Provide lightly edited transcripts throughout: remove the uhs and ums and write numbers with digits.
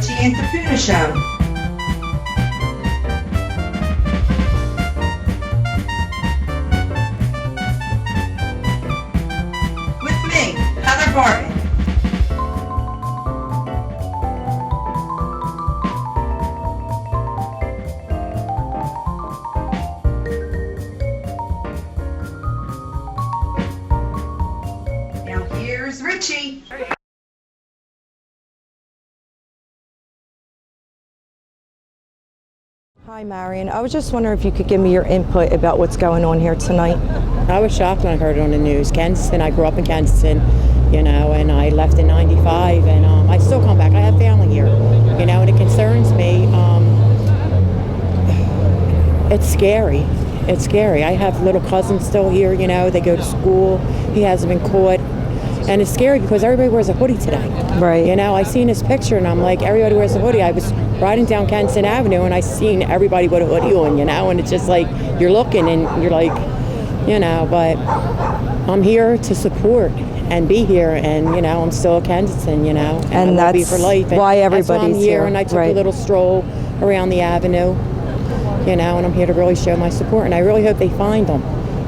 Richie and Tapuna Show. With me, Heather Barton. Now here's Richie. Hi, Marion. I was just wondering if you could give me your input about what's going on here tonight. I was shocked when I heard it on the news. Kensington, I grew up in Kensington, you know, and I left in '95, and I still come back. I have family here, you know, and it concerns me. It's scary. It's scary. I have little cousins still here, you know, they go to school. He hasn't been caught. And it's scary because everybody wears a hoodie today. Right. You know, I seen his picture and I'm like, everybody wears a hoodie. I was riding down Kensington Avenue and I seen everybody with a hoodie on, you know, and it's just like, you're looking and you're like, you know, but I'm here to support and be here, and, you know, I'm still a Kensington, you know, and I will be that's for life. And why that's why everybody's I'm here. here. And I took Right. a little stroll around the avenue, you know, and I'm here to really show my support, and I really hope they find him.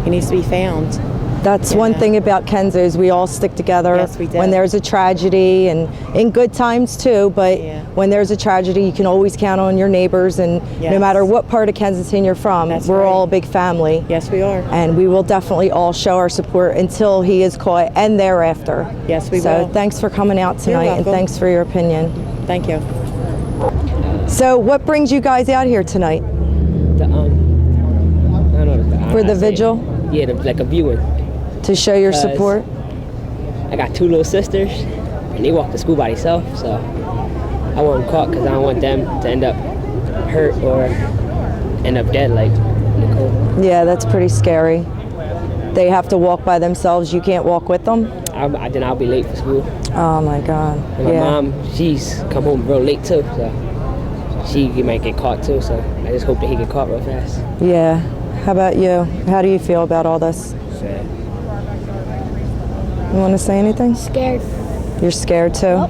He needs to be found. That's one thing about Kenzo is we all stick together Yes, we do. when there's a tragedy, and in good times too, but when there's a tragedy you can always count on your neighbors, and no Yes. matter what part of Kensington you're from, That's we're right. all a big family. Yes, we are. And we will definitely all show our support until he is caught and thereafter. Yes, we So will. thanks for coming out tonight, and welcome. thanks for your opinion. Thank you. So what brings you guys out here tonight? I don't know. For the vigil? Yeah, like a viewing. To show your support? I got two little sisters, and they walk to school by themselves, so I want them caught because I don't want them to end up hurt or end up dead like Nicole. Yeah, that's pretty scary. They have to walk by themselves. You can't walk with them? Then I'll be late for school. Oh my God. And my mom, she's come home real late too, so she might get caught too, so I just hope that he get caught real fast. Yeah. How about you? How do you feel about all this? Sad. You want to say anything? Scared. You're scared too?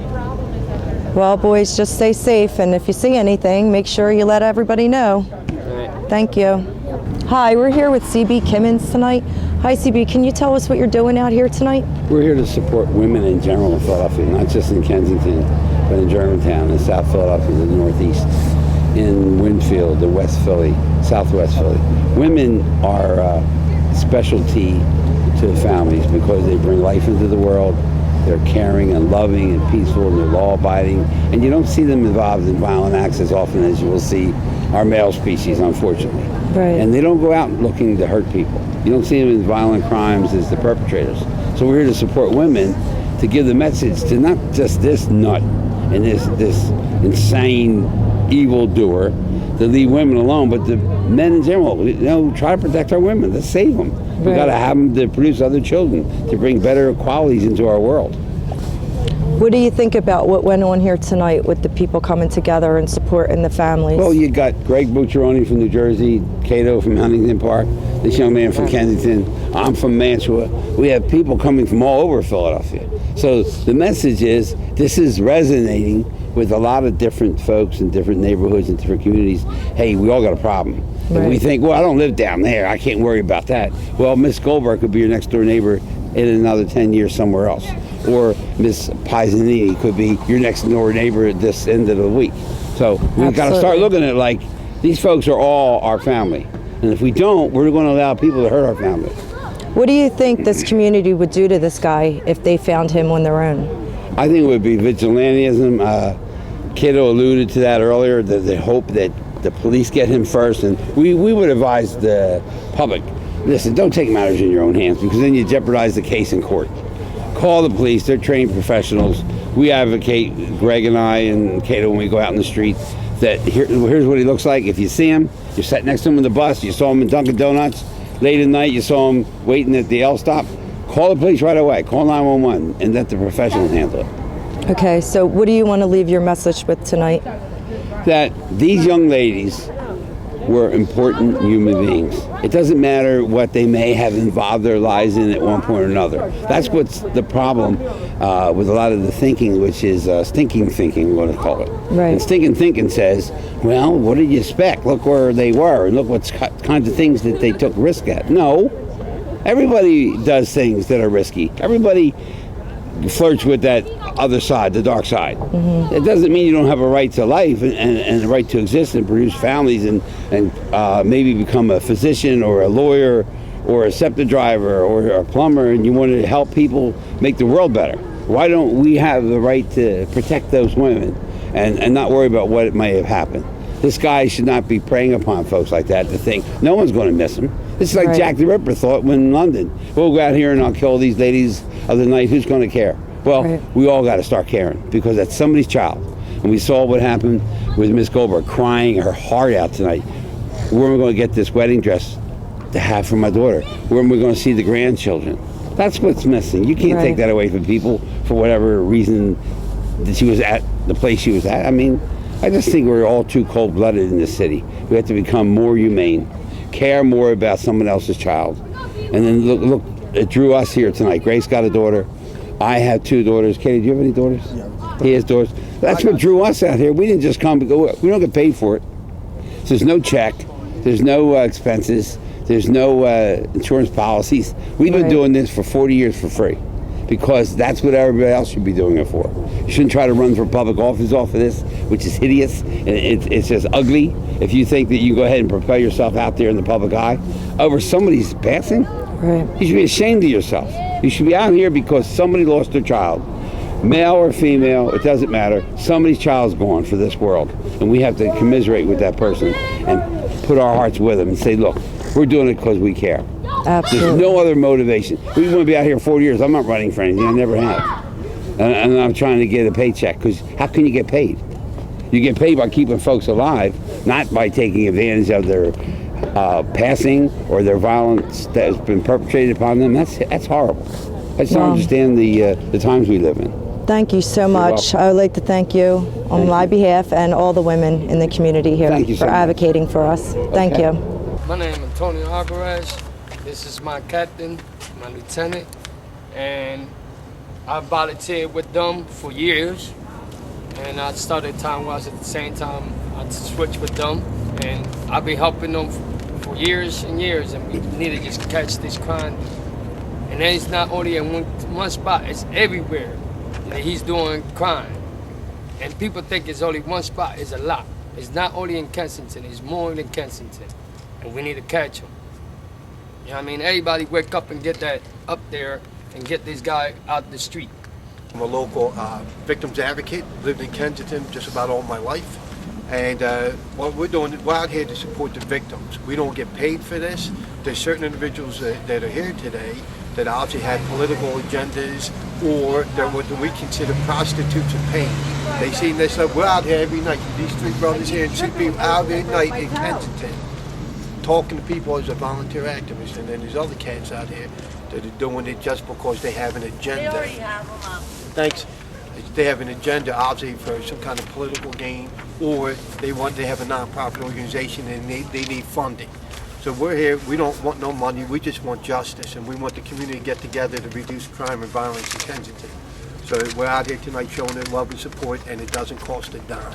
Well, boys, just stay safe, and if you see anything, make sure you let everybody know. All right. Thank you. Hi, we're here with CB Kimmons tonight. Hi, CB, can you tell us what you're doing out here tonight? We're here to support women in general in Philadelphia, not just in Kensington, but in Germantown, in South Philadelphia, the Northeast, in Winfield, in West Philly, Southwest Philly. Women are a specialty to the families because they bring life into the world. They're caring and loving and peaceful, and they're law-abiding. And you don't see them involved in violent acts as often as you will see our male species, unfortunately. Right. And they don't go out looking to hurt people. You don't see them in violent crimes as the perpetrators. So we're here to support women, to give the message to not just this nut and this insane evildoer, to leave women alone, but the men in general. You know, try to protect our women. Let's save them. We Right. got to have them to produce other children, to bring better qualities into our world. What do you think about what went on here tonight with the people coming together and supporting the families? Well, you got Greg Bucciaroni from New Jersey, Cato from Huntington Park, this young man from Kensington, I'm from Mantua. We have people coming from all over Philadelphia. So the message is, this is resonating with a lot of different folks in different neighborhoods and different communities. Hey, we all got a problem. And we think, well, I don't live down there, I can't worry about that. Well, Miss Goldberg could be your next door neighbor in another 10 years somewhere else. Or Miss Pisanini could be your next door neighbor at this end of the week. So we've got to start looking at it like, these folks are all our family. And if we don't, we're going to allow people to hurt our family. What do you think this community would do to this guy if they found him on their own? I think it would be vigilantism. Cato alluded to that earlier, that they hope that the police get him first. And we would advise the public, listen, don't take matters in your own hands, because then you jeopardize the case in court. Call the police, they're trained professionals. We advocate, Greg and I and Cato, when we go out in the street, that here's what he looks like. If you see him, you're sat next to him on the bus, you saw him in Dunkin' Donuts, late at night, you saw him waiting at the L stop, call the police right away. Call 911 and let the professionals handle it. Okay, so what do you want to leave your message with tonight? That these young ladies were important human beings. It doesn't matter what they may have involved their lives in at one point or another. That's what's the problem with a lot of the thinking, which is stinking thinking, we're going to call it. Right. And stinking thinking says, well, what did you expect? Look where they were, and look what kinds of things that they took risk at. No. Everybody does things that are risky. Everybody flirts with that other side, the dark side. Mm-hmm. It doesn't mean you don't have a right to life and a right to exist and produce families and maybe become a physician or a lawyer or a septic driver or a plumber, and you want to help people make the world better. Why don't we have the right to protect those women and not worry about what may have happened? This guy should not be preying upon folks like that to think no one's going to miss him. This is like Right. Jack the Ripper thought when in London. We'll go out here and I'll kill these ladies of the night. Who's going to care? Well, Right. we all got to start caring because that's somebody's child. And we saw what happened with Miss Goldberg crying her heart out tonight. Where am I going to get this wedding dress to have for my daughter? Where am I going to see the grandchildren? That's what's missing. You can't Right. take that away from people for whatever reason that she was at the place she was at. I mean, I just think we're all too cold-blooded in this city. We have to become more humane, care more about someone else's child. And then look, it drew us here tonight. Grace got a daughter. I have 2 daughters. Katie, do you have any daughters? Yeah. He has daughters. That's what drew us out here. We didn't just come to go. We don't get paid for it. So there's no check. There's no expenses. There's no insurance policies. We've been Right. doing this for 40 years for free because that's what everybody else should be doing it for. You shouldn't try to run for public office off of this, which is hideous. And it's just ugly. If you think that you go ahead and propel yourself out there in the public eye over somebody's passing, Right. you should be ashamed of yourself. You should be out here because somebody lost their child. Male or female, it doesn't matter. Somebody's child's gone for this world. And we have to commiserate with that person and put our hearts with them and say, look, we're doing it because we care. There's Absolutely. no other motivation. We want to be out here 40 years. I'm not running for anything. I never have. And I'm trying to get a paycheck because how can you get paid? You get paid by keeping folks alive, not by taking advantage of their passing or their violence that has been perpetrated upon them. That's horrible. I just don't understand the times we live in. Thank you so much. I would like to thank you on my behalf and all the women in the community here Thank you so for much. advocating for us. Thank Okay. you. My name is Antonio Alvarez. This is my captain, my lieutenant, and I volunteered with them for years. And I started time-wise at the same time. I switched with them, and I've been helping them for years and years. And we need to just catch this crime. And then it's not only in one spot; it's everywhere that he's doing crime. And people think it's only one spot. It's a lot. It's not only in Kensington. It's more than Kensington. And we need to catch him. You know what I mean? Everybody wake up and get that up there and get this guy out the street. I'm a local victims advocate, lived in Kensington just about all my life. And what we're doing, we're out here to support the victims. We don't get paid for this. There's certain individuals that are here today that obviously have political agendas or they're what we consider prostitutes of pain. They see this, we're out here every night. These 3 brothers here and 2 people out every night in Kensington talking to people as a volunteer activist. And then there's other cats out here that are doing it just because they have an agenda. They already have them up. Thanks. They have an agenda, obviously, for some kind of political gain, or they have a nonprofit organization and they need funding. So we're here, we don't want no money, we just want justice, and we want the community to get together to reduce crime and violence in Kensington. So we're out here tonight showing them love and support, and it doesn't cost a dime.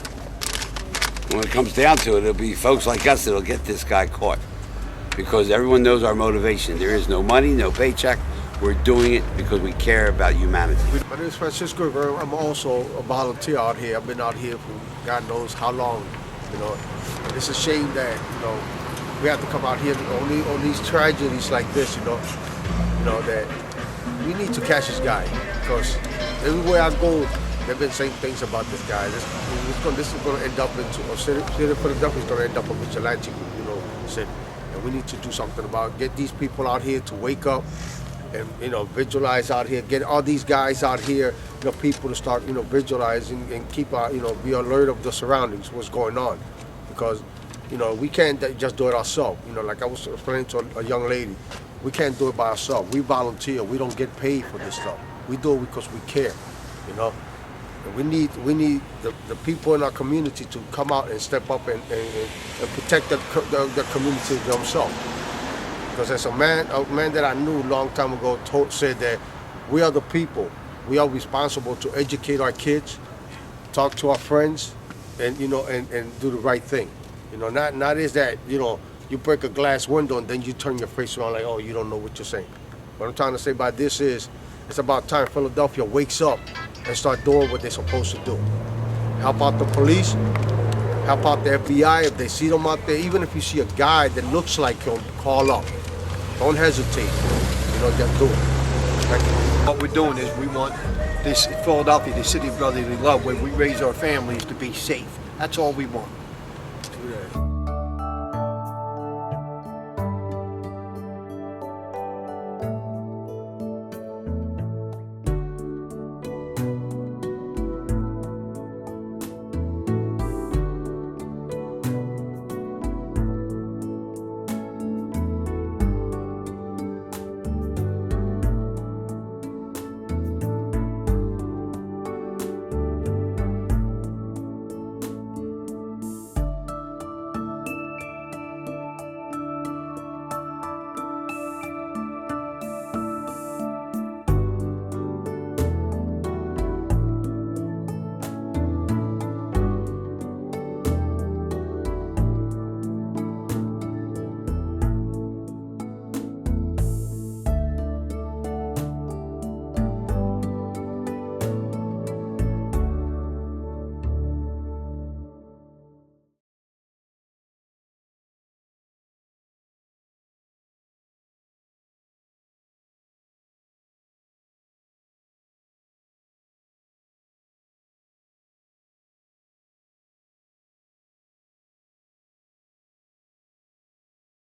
When it comes down to it, it'll be folks like us that'll get this guy caught. Because everyone knows our motivation. There is no money, no paycheck. We're doing it because we care about humanity. My name is Francisco Rivera. I'm also a volunteer out here. I've been out here for God knows how long, you know. And it's a shame that, you know, we have to come out here only on these tragedies like this, you know, that we need to catch this guy because everywhere I go, they've been saying things about this guy. This is going to end up into, or city of Philadelphia is going to end up a vigilante, you know, city. And we need to do something about it. Get these people out here to wake up and, you know, visualize out here. Get all these guys out here, you know, people to start, you know, visualizing and keep, you know, be alert of the surroundings, what's going on. Because, you know, we can't just do it ourselves. You know, like I was explaining to a young lady, we can't do it by ourselves. We volunteer. We don't get paid for this stuff. We do it because we care, you know. We need the people in our community to come out and step up and protect the community themselves. Because as a man that I knew a long time ago said that we are the people. We are responsible to educate our kids, talk to our friends, and and do the right thing. Not is that you break a glass window and then you turn your face around like, oh, you don't know what you're saying. What I'm trying to say by this is, it's about time Philadelphia wakes up and start doing what they're supposed to do. Help out the police, help out the FBI if they see them out there. Even if you see a guy that looks like him, call up. Don't hesitate. Just do it. Thank you. What we're doing is we want this Philadelphia, the city of brotherly love, where we raise our families to be safe. That's all we want.